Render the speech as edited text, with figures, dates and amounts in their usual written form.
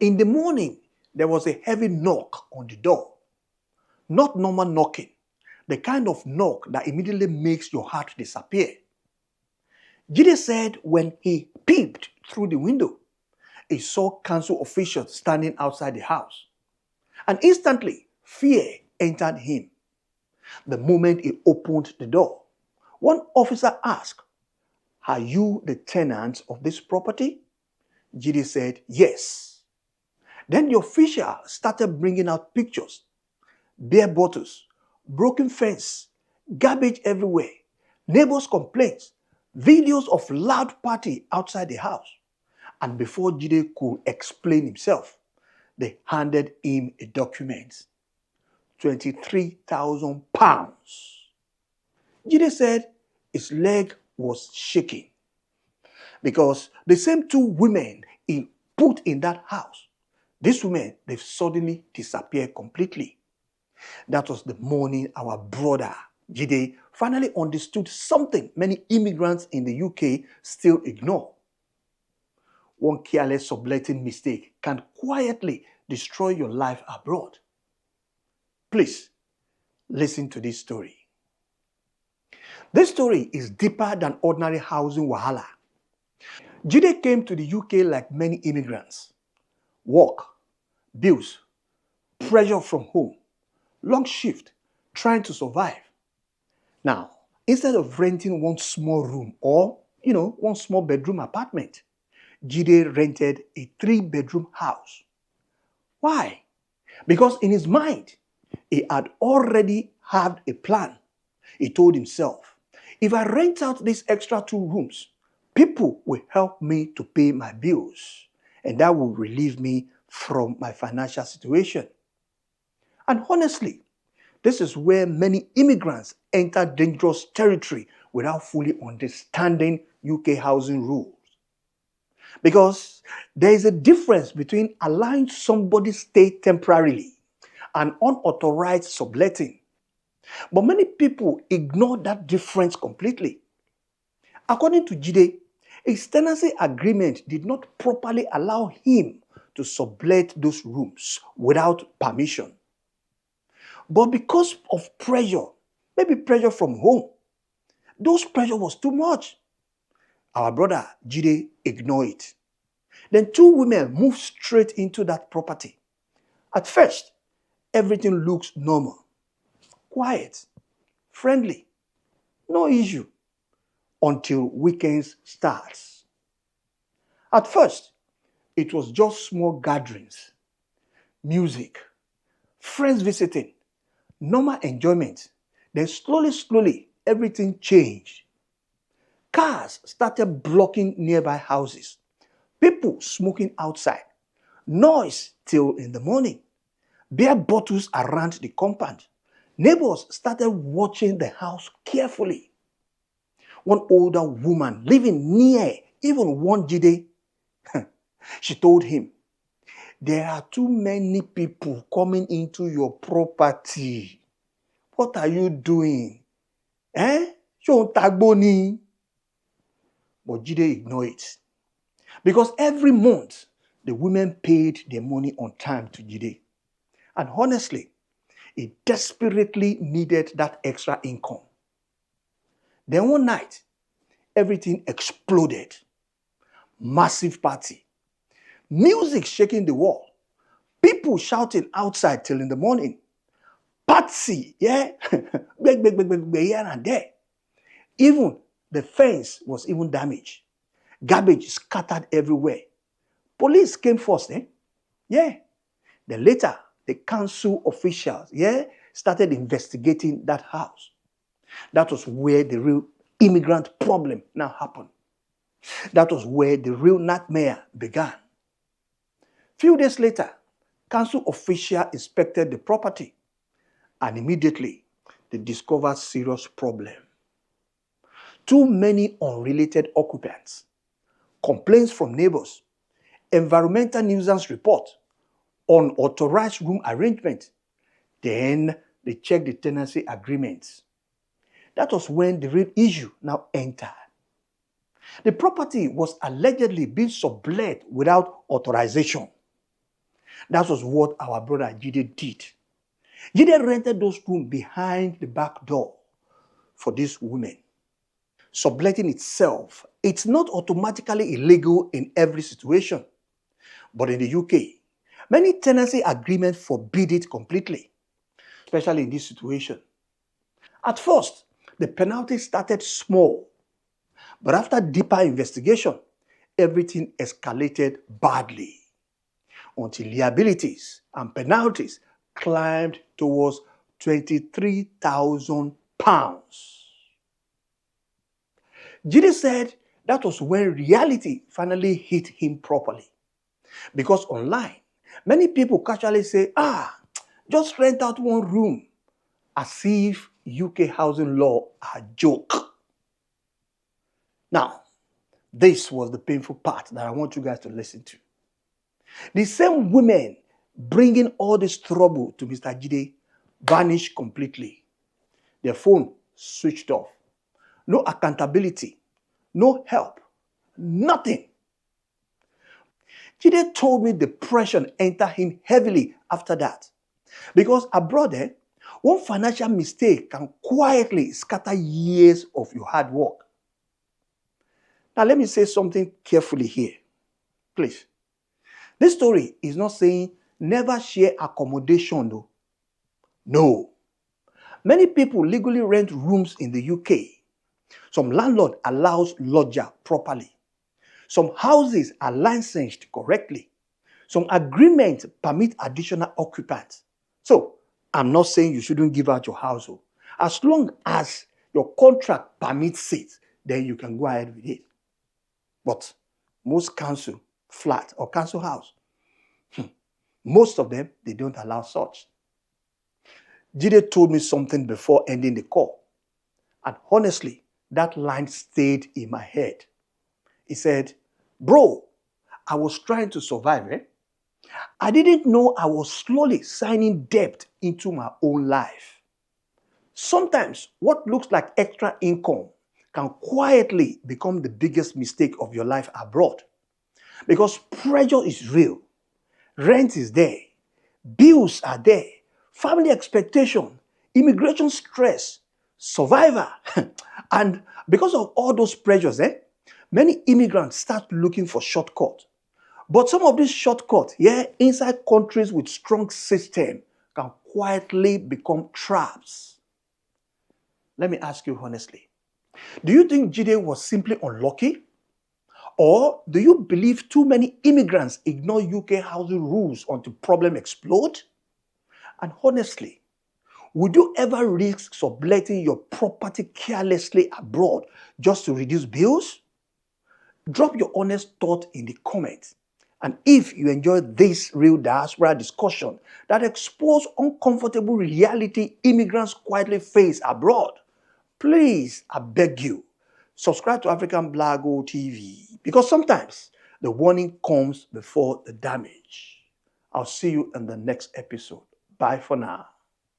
In the morning, there was a heavy knock on the door. Not normal knocking, the kind of knock that immediately makes your heart disappear. Jide said when he peeped through the window, he saw council officials standing outside the house. And instantly, fear entered him. The moment he opened the door, one officer asked, "Are you the tenant of this property?" Jide said, "Yes." Then the official started bringing out pictures, beer bottles, broken fence, garbage everywhere, neighbors' complaints, videos of loud party outside the house. And before Jide could explain himself, they handed him a document. £23,000. Jide said his leg was shaking because the same two women he put in that house, these women, they've suddenly disappeared completely. That was the morning our brother Jide finally understood something many immigrants in the UK still ignore. One careless subletting mistake can quietly destroy your life abroad. Please, listen to this story. This story is deeper than ordinary housing wahala. Jide came to the UK like many immigrants. Work, bills, pressure from home, long shift, trying to survive. Now, instead of renting one small room or, one small bedroom apartment, Jide rented a 3-bedroom house. Why? Because in his mind, he had already had a plan. He told himself, if I rent out these extra 2 rooms, people will help me to pay my bills, and that will relieve me from my financial situation. And honestly, this is where many immigrants enter dangerous territory without fully understanding UK housing rules. Because there is a difference between allowing somebody to stay temporarily and unauthorized subletting. But many people ignore that difference completely. According to Jide, his tenancy agreement did not properly allow him to sublet those rooms without permission. But because of pressure, maybe pressure from home, those pressure was too much. Our brother Jide ignored it. Then 2 women moved straight into that property. At first, everything looks normal, quiet, friendly, no issue, until weekends starts. At first, it was just small gatherings, music, friends visiting, normal enjoyment. Then slowly, everything changed. Cars started blocking nearby houses. People smoking outside. Noise till in the morning. Beer bottles around the compound. Neighbors started watching the house carefully. One older woman living near even one Jide, she told him, "There are too many people coming into your property. What are you doing? Ṣó ń tagbó ni?" But Jide ignored it. Because every month, the women paid their money on time to Jide. And honestly, he desperately needed that extra income. Then one night, everything exploded. Massive party. Music shaking the wall. People shouting outside till in the morning. Party, yeah? Here and there. Even the fence was even damaged. Garbage scattered everywhere. Police came first, Yeah. Then later, the council officials, started investigating that house. That was where the real immigrant problem now happened. That was where the real nightmare began. Few days later, council officials inspected the property, and immediately they discovered serious problem. Too many unrelated occupants, complaints from neighbors, environmental nuisance report, unauthorized room arrangement. Then they checked the tenancy agreements. That was when the real issue now entered. The property was allegedly being sublet without authorization. That was what our brother Jide did. Jide rented those rooms behind the back door for these women. Subletting itself, it's not automatically illegal in every situation. But in the UK, many tenancy agreements forbid it completely, especially in this situation. At first, the penalty started small, but after deeper investigation, everything escalated badly until liabilities and penalties climbed towards £23,000. Jide said that was when reality finally hit him properly. Because online, many people casually say, just rent out one room, as if UK housing law are a joke. Now, this was the painful part that I want you guys to listen to. The same women bringing all this trouble to Mr. Jide vanished completely. Their phone switched off. No accountability, no help, nothing. Jide told me depression entered him heavily after that. Because abroad, one financial mistake can quietly scatter years of your hard work. Now, let me say something carefully here. Please. This story is not saying never share accommodation, though. No. Many people legally rent rooms in the UK. Some landlord allows lodger properly. Some houses are licensed correctly. Some agreements permit additional occupants. So, I'm not saying you shouldn't give out your house. As long as your contract permits it, then you can go ahead with it. But most council flat or council house, most of them, they don't allow such. Jide told me something before ending the call. And honestly, that line stayed in my head. He said, bro, I was trying to survive. I didn't know I was slowly signing debt into my own life. Sometimes what looks like extra income can quietly become the biggest mistake of your life abroad. Because pressure is real. Rent is there. Bills are there. Family expectation, immigration stress, survivor. And because of all those pressures, many immigrants start looking for shortcuts. But some of these shortcuts, inside countries with strong system can quietly become traps. Let me ask you honestly. Do you think Jide was simply unlucky? Or do you believe too many immigrants ignore UK housing rules until problems explode? And honestly, would you ever risk subletting your property carelessly abroad just to reduce bills? Drop your honest thought in the comments. And if you enjoyed this real diaspora discussion that exposes uncomfortable reality immigrants quietly face abroad, please, I beg you, subscribe to African Blago TV because sometimes the warning comes before the damage. I'll see you in the next episode. Bye for now.